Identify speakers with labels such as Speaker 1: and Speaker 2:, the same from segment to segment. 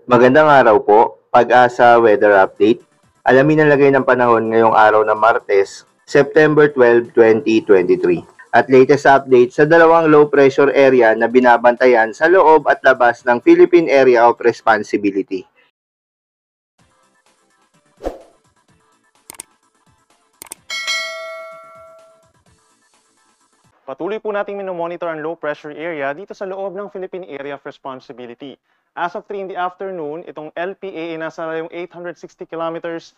Speaker 1: Magandang araw po, Pag-asa Weather Update. Alamin ang lagay ng panahon ngayong araw ng Martes, September 12, 2023. At latest update sa dalawang low pressure area na binabantayan sa loob at labas ng Philippine Area of Responsibility.
Speaker 2: Patuloy po nating minomonitor ang low pressure area dito sa loob ng Philippine Area of Responsibility. As of 3 in the afternoon, itong LPA ay nasa layong 860 kilometers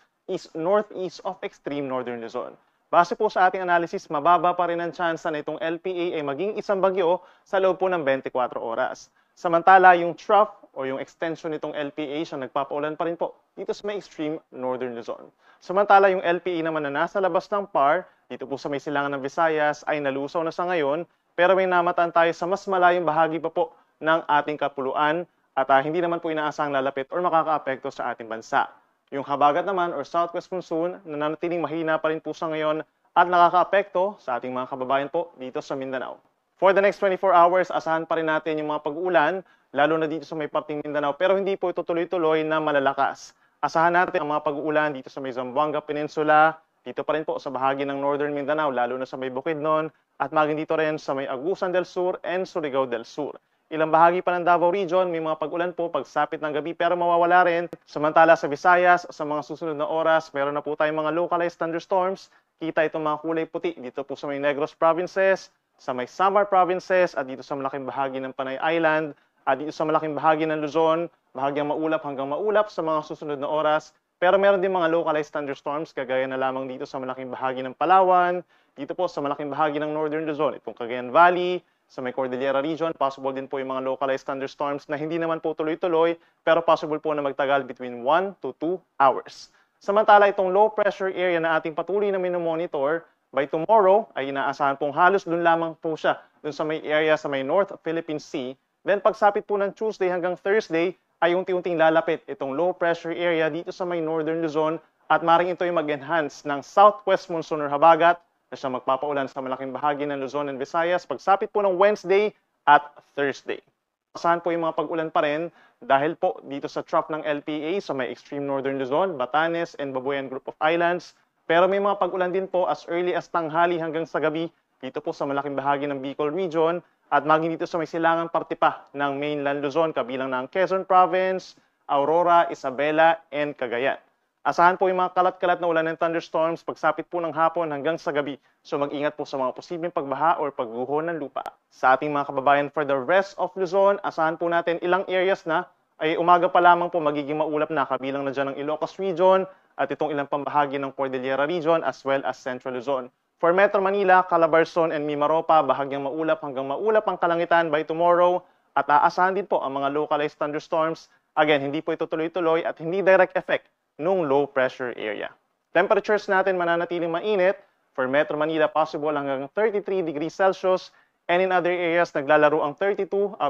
Speaker 2: northeast of extreme northern Luzon. Base po sa ating analysis, mababa pa rin ang tsansa na itong LPA ay maging isang bagyo sa loob po ng 24 oras. Samantala, yung trough o yung extension nitong LPA siya nagpapaulan pa rin po dito sa may extreme northern Luzon. Samantala, yung LPA naman na nasa labas ng PAR, dito po sa may silangan ng Visayas ay nalusaw na sa ngayon, pero may namataan tayo sa mas malayong bahagi pa po ng ating kapuluan at hindi naman po inaasang lalapit or makakaapekto sa ating bansa. Yung habagat naman or southwest monsoon na nanatiling mahina pa rin po sa ngayon at nakakaapekto sa ating mga kababayan po dito sa Mindanao. For the next 24 hours, asahan pa rin natin yung mga pag-uulan, lalo na dito sa may parting Mindanao, pero hindi po ito tuloy-tuloy na malalakas. Asahan natin ang mga pag-uulan dito sa may Zamboanga Peninsula, dito pa rin po sa bahagi ng Northern Mindanao, lalo na sa may Bukidnon, at maging dito rin sa may Agusan del Sur and Surigao del Sur. Ilang bahagi pa ng Davao Region, may mga pag-ulan po pagsapit ng gabi pero mawawala rin. Samantala sa Visayas, sa mga susunod na oras, meron na po tayong mga localized thunderstorms. Kita itong mga kulay puti dito po sa may Negros Provinces, sa may Samar Provinces, at dito sa malaking bahagi ng Panay Island, at dito sa malaking bahagi ng Luzon, bahagyang maulap hanggang maulap sa mga susunod na oras. Pero meron din mga localized thunderstorms, kagaya na lamang dito sa malaking bahagi ng Palawan, dito po sa malaking bahagi ng Northern Luzon, itong Cagayan Valley, sa may Cordillera Region, possible din po yung mga localized thunderstorms na hindi naman po tuloy-tuloy, pero possible po na magtagal between 1 to 2 hours. Samantala, itong low pressure area na ating patuloy na minomonitor, by tomorrow ay inaasahan pong halos dun lamang po siya, dun sa may area sa may North Philippine Sea. Then pagsapit po ng Tuesday hanggang Thursday, ay unti-unting lalapit itong low pressure area dito sa may Northern Luzon at maring ito ay mag-enhance ng southwest monsoon or habagat na siya magpapaulan sa malaking bahagi ng Luzon and Visayas pagsapit po ng Wednesday at Thursday. Asahan po yung mga pag-ulan pa rin dahil po dito sa trough ng LPA sa may extreme Northern Luzon, Batanes and Babuyan Group of Islands. Pero may mga pag-ulan din po as early as tanghali hanggang sa gabi dito po sa malaking bahagi ng Bicol Region at maging dito sa may silangang parte pa ng mainland Luzon kabilang ng Quezon Province, Aurora, Isabela, and Cagayan. Asahan po yung mga kalat-kalat na ulan ng thunderstorms pagsapit po ng hapon hanggang sa gabi. So mag-ingat po sa mga posibleng pagbaha or pagguho ng lupa. Sa ating mga kababayan for the rest of Luzon, asahan po natin ilang areas na ay umaga pa lamang po magiging maulap na kabilang na dyan ng Ilocos Region at itong ilang pambahagi ng Cordillera Region as well as Central Luzon. For Metro Manila, Calabarzon and Mimaropa, bahagyang maulap hanggang maulap ang kalangitan by tomorrow at aasahan din po ang mga localized thunderstorms. Again, hindi po ito tuloy-tuloy at hindi direct effect nung low pressure area. Temperatures natin mananatiling mainit. For Metro Manila, possible hanggang 33 degrees Celsius and in other areas naglalaro ang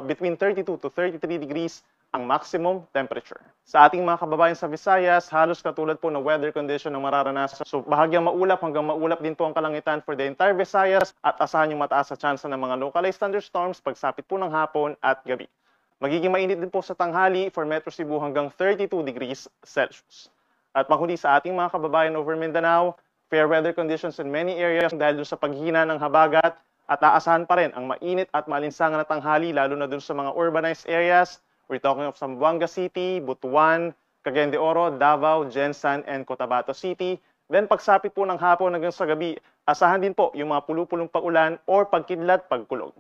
Speaker 2: between 32 to 33 degrees ang maximum temperature. Sa ating mga kababayan sa Visayas, halos katulad po ng weather condition ng mararanasan. So bahagyang maulap hanggang maulap din po ang kalangitan for the entire Visayas at asahan yung mataas sa tsansa ng mga localized thunderstorms pagsapit po ng hapon at gabi. Magiging mainit din po sa tanghali for Metro Cebu hanggang 32 degrees Celsius. At panghuli sa ating mga kababayan over Mindanao, fair weather conditions in many areas dahil doon sa paghina ng habagat at aasahan pa rin ang mainit at maalinsangan na tanghali lalo na doon sa mga urbanized areas. We're talking of Zamboanga City, Butuan, Cagayan de Oro, Davao, Jensan, and Cotabato City. Then pagsapit po ng hapon hanggang sa gabi, asahan din po yung mga pulupulong paulan or pagkidlat, pagkulog.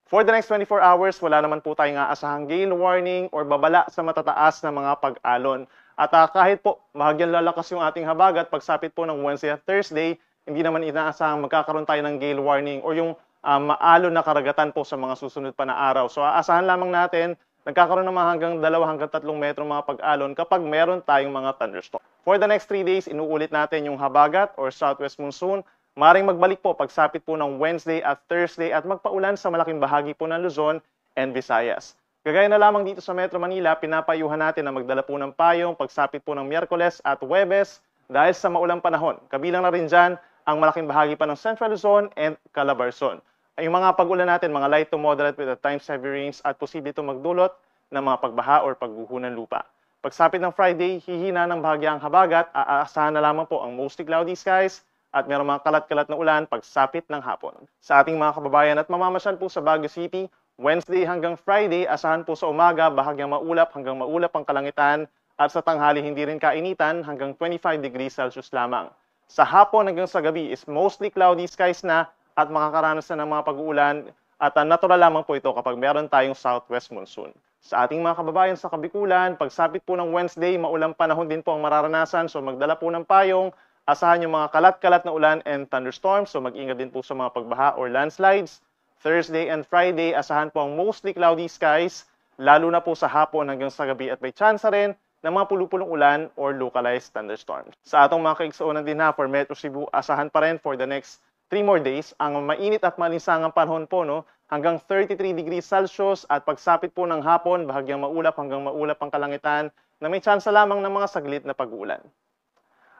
Speaker 2: For the next 24 hours, wala naman po tayong aasahang gale warning or babala sa matataas na mga pag-alon. At kahit po bahagyang lalakas yung ating habagat, pagsapit po ng Wednesday at Thursday, hindi naman inaasahang magkakaroon tayo ng gale warning or yung maalon na karagatan po sa mga susunod pa na araw. So aasahan lamang natin nagkakaroon naman hanggang 2 hanggang 3 metro mga pag-alon kapag meron tayong mga thunderstorm. For the next 3 days, inuulit natin yung habagat or southwest monsoon. Maring magbalik po pagsapit po ng Wednesday at Thursday at magpaulan sa malaking bahagi po ng Luzon and Visayas. Kagaya na lamang dito sa Metro Manila, pinapayuhan natin na magdala po ng payong pagsapit po ng Miyerkules at Huwebes dahil sa maulang panahon. Kabilang na rin dyan ang malaking bahagi pa ng Central Luzon and Calabarzon. Yung mga pag-ulan natin, mga light to moderate with at times heavy rains at posible itong magdulot ng mga pagbaha or pagguho ng lupa. Pagsapit ng Friday, hihina ng bahagyang habagat, aasahan na lamang po ang mostly cloudy skies at mayroong mga kalat-kalat na ulan pagsapit ng hapon. Sa ating mga kababayan at mamamasyal po sa Baguio City, Wednesday hanggang Friday, asahan po sa umaga bahagyang maulap hanggang maulap ang kalangitan at sa tanghali hindi rin kainitan hanggang 25 degrees Celsius lamang. Sa hapon hanggang sa gabi is mostly cloudy skies na at makakaranas na ng mga pag-uulan at natural lamang po ito kapag meron tayong southwest monsoon. Sa ating mga kababayan sa Kabikulan, pagsapit po ng Wednesday, maulang panahon din po ang mararanasan, so magdala po ng payong, asahan yung mga kalat-kalat na ulan and thunderstorms, so mag-ingat din po sa mga pagbaha or landslides. Thursday and Friday, asahan po ang mostly cloudy skies, lalo na po sa hapon hanggang sa gabi at may tsansa rin ng mga pulupulong ulan or localized thunderstorms. Sa atong mga kaigsuonan din na for Metro Cebu, asahan pa rin for the next 3 more days ang mainit at malinsangang panahon po hanggang 33 degrees Celsius at pagsapit po ng hapon bahagyang maulap hanggang maulap ang kalangitan na may tsansa lamang ng mga saglit na pag-uulan.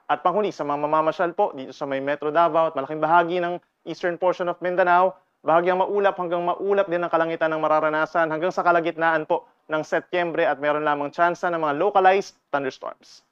Speaker 2: At panghuli sa mga mamamasyal po dito sa may Metro Davao at malaking bahagi ng eastern portion of Mindanao, bahagyang maulap hanggang maulap din ang kalangitan ng mararanasan hanggang sa kalagitnaan po ng Setyembre at meron lamang tsansa ng mga localized thunderstorms.